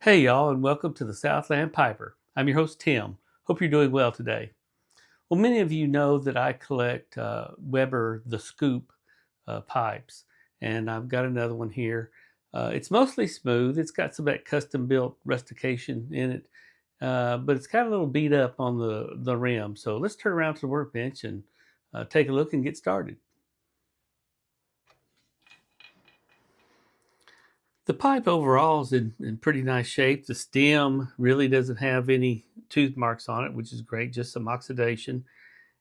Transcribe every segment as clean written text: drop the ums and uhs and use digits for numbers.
Hey, y'all, and welcome to the Southland Piper. I'm your host, Tim. Hope you're doing well today. Well, many of you know that I collect Weber the Scoop pipes, and I've got another one here. It's mostly smooth. It's got some of that custom built rustication in it, but it's got a little beat up on the rim. So let's turn around to the workbench and take a look and get started. The pipe overall is in pretty nice shape. The stem really doesn't have any tooth marks on it, which is great, just some oxidation.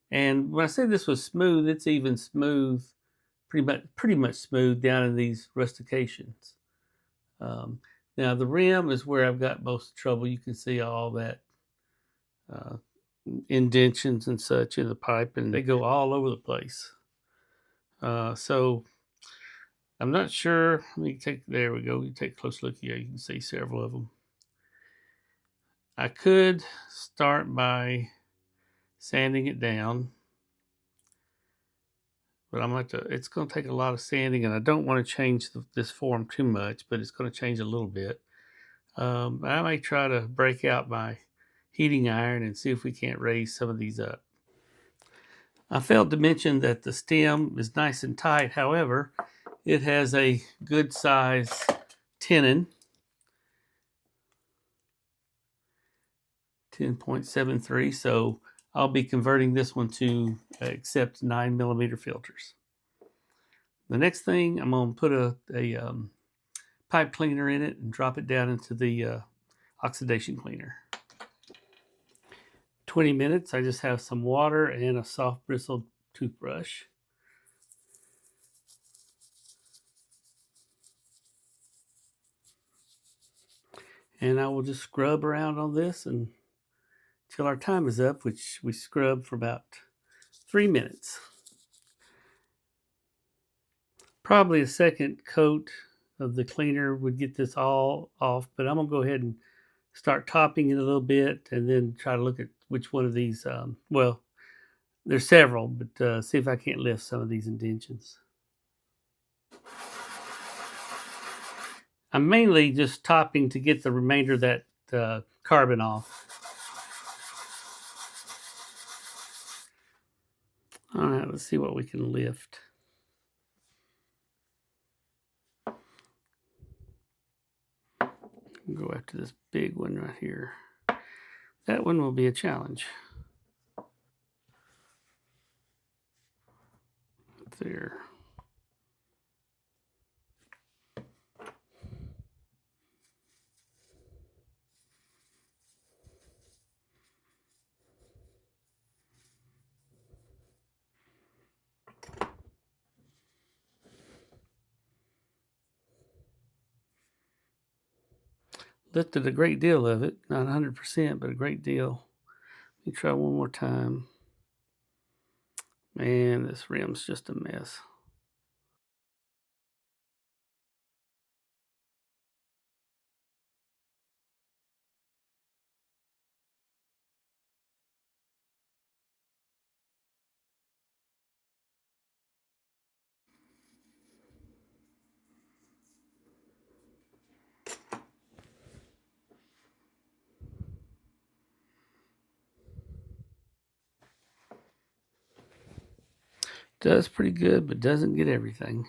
And when I say this was smooth, it's even smooth, pretty much smooth down in these rustications. Um, Now the rim is where I've got most trouble. You can see all that uh, indentions and such in the pipe, and they go all over the place. So I'm not sure. Let me take. There we go. You take a close look here. You can see several of them. I could start by sanding it down, but it's going to take a lot of sanding, and I don't want to change this form too much, but it's going to change a little bit. I may try to break out my heating iron and see if we can't raise some of these up. I failed to mention that the stem is nice and tight. However, it has a good size tenon, 10.73, so I'll be converting this one to accept 9mm filters. The next thing, I'm going to put a pipe cleaner in it and drop it down into the oxidation cleaner. 20 minutes, I just have some water and a soft bristled toothbrush. And I will just scrub around on this until our time is up, which we scrub for about 3 minutes. Probably a second coat of the cleaner would get this all off, but I'm going to go ahead and start topping it a little bit and then try to look at which one of these, well, there's several, but see if I can't lift some of these indentions. I'm mainly just topping to get the remainder of that carbon off. All right, let's see what we can lift. Go after this big one right here. That one will be a challenge. There. Lifted a great deal of it, not 100%, but a great deal. Let me try one more time. Man, this rim's just a mess. Does pretty good, but doesn't get everything.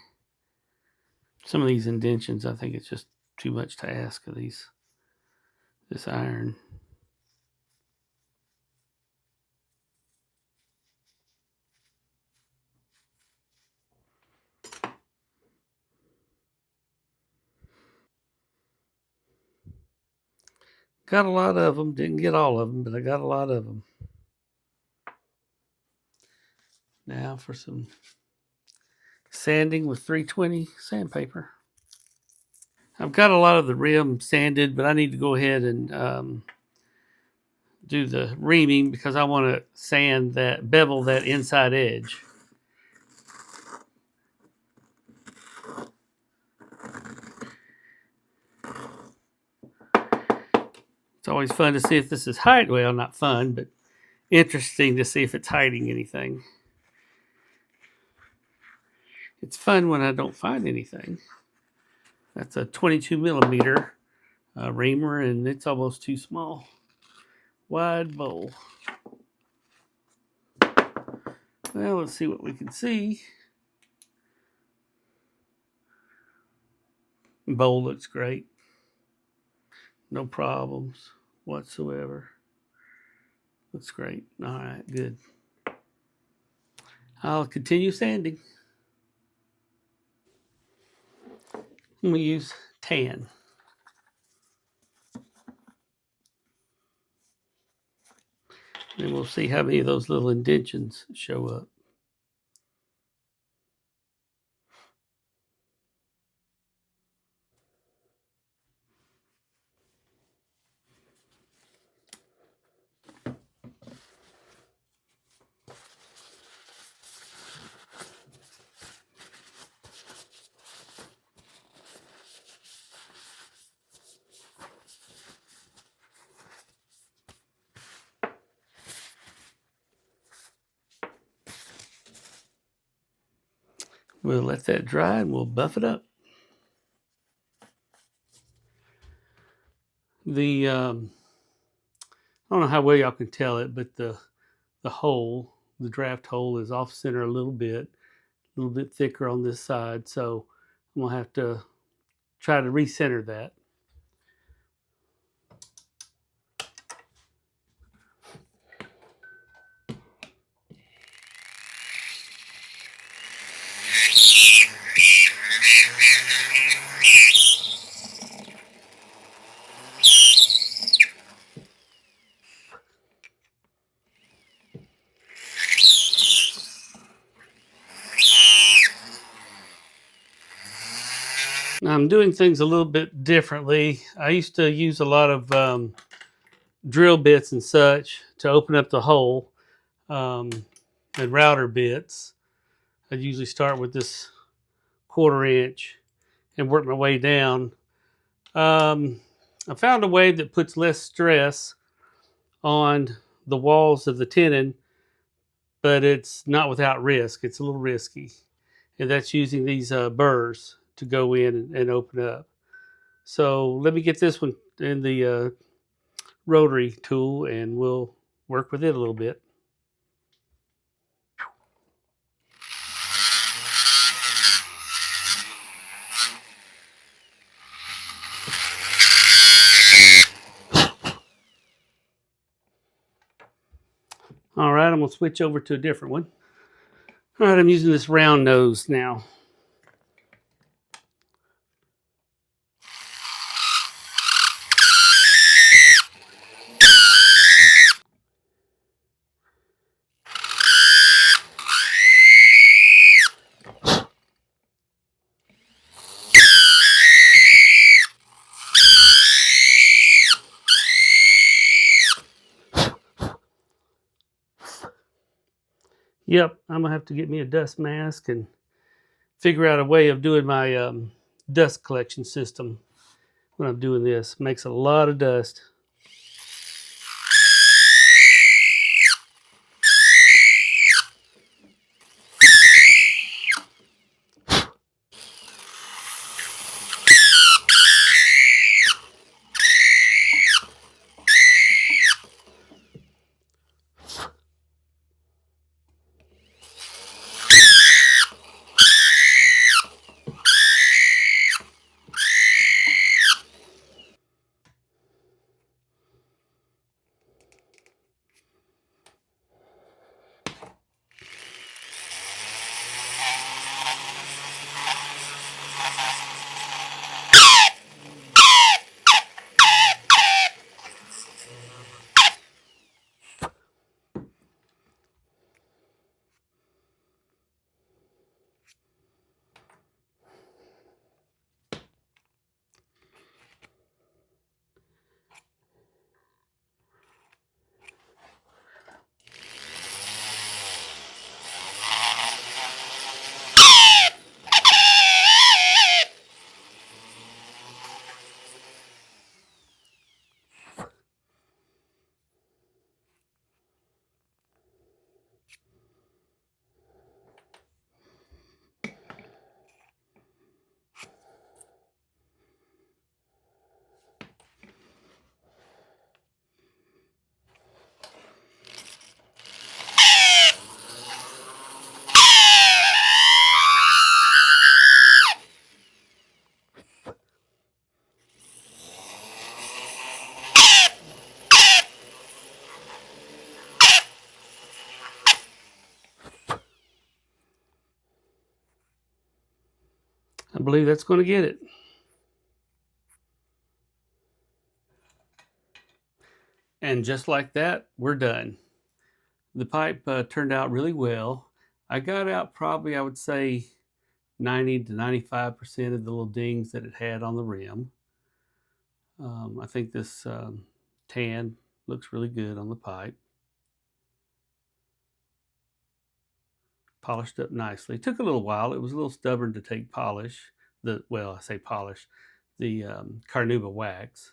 Some of these indentions, I think it's just too much to ask of this iron. Got a lot of them. Didn't get all of them, but I got a lot of them. Now for some sanding with 320 sandpaper. I've got a lot of the rim sanded, but I need to go ahead and do the reaming because I want to bevel that inside edge. It's always fun to see if this is hiding. Well, not fun, but interesting to see if it's hiding anything. It's fun when I don't find anything. That's a 22mm reamer, and it's almost too small. Wide bowl. Well, let's see what we can see. Bowl looks great. No problems whatsoever. Looks great. All right, good. I'll continue sanding. I'm going to use tan. And we'll see how many of those little indentions show up. We'll let that dry and we'll buff it up. I don't know how well y'all can tell it, but the hole, the draft hole, is off center a little bit thicker on this side. So I'm gonna have to try to recenter that. Now I'm doing things a little bit differently. I used to use a lot of drill bits and such to open up the hole, um, and router bits. I'd usually start with this 1/4 inch and work my way down. Um, I found a way that puts less stress on the walls of the tenon, but it's not without risk. It's a little risky, and that's using these burrs to go in and open up. So let me get this one in the rotary tool, and we'll work with it a little bit. All right, I'm gonna switch over to a different one. All right, I'm using this round nose now. Yep, I'm gonna have to get me a dust mask and figure out a way of doing my dust collection system when I'm doing this. Makes a lot of dust. believe that's going to get it. And just like that, we're done. The pipe turned out really well. I got out probably, I would say, 90 to 95% of the little dings that it had on the rim. I think this tan looks really good on the pipe. Polished up nicely. It took a little while. It was a little stubborn to take polish. I say polish, the carnauba wax.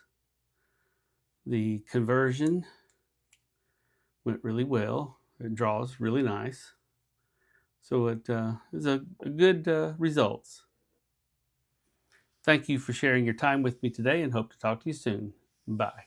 The conversion went really well. It draws really nice. So it is a good results. Thank you for sharing your time with me today and hope to talk to you soon. Bye.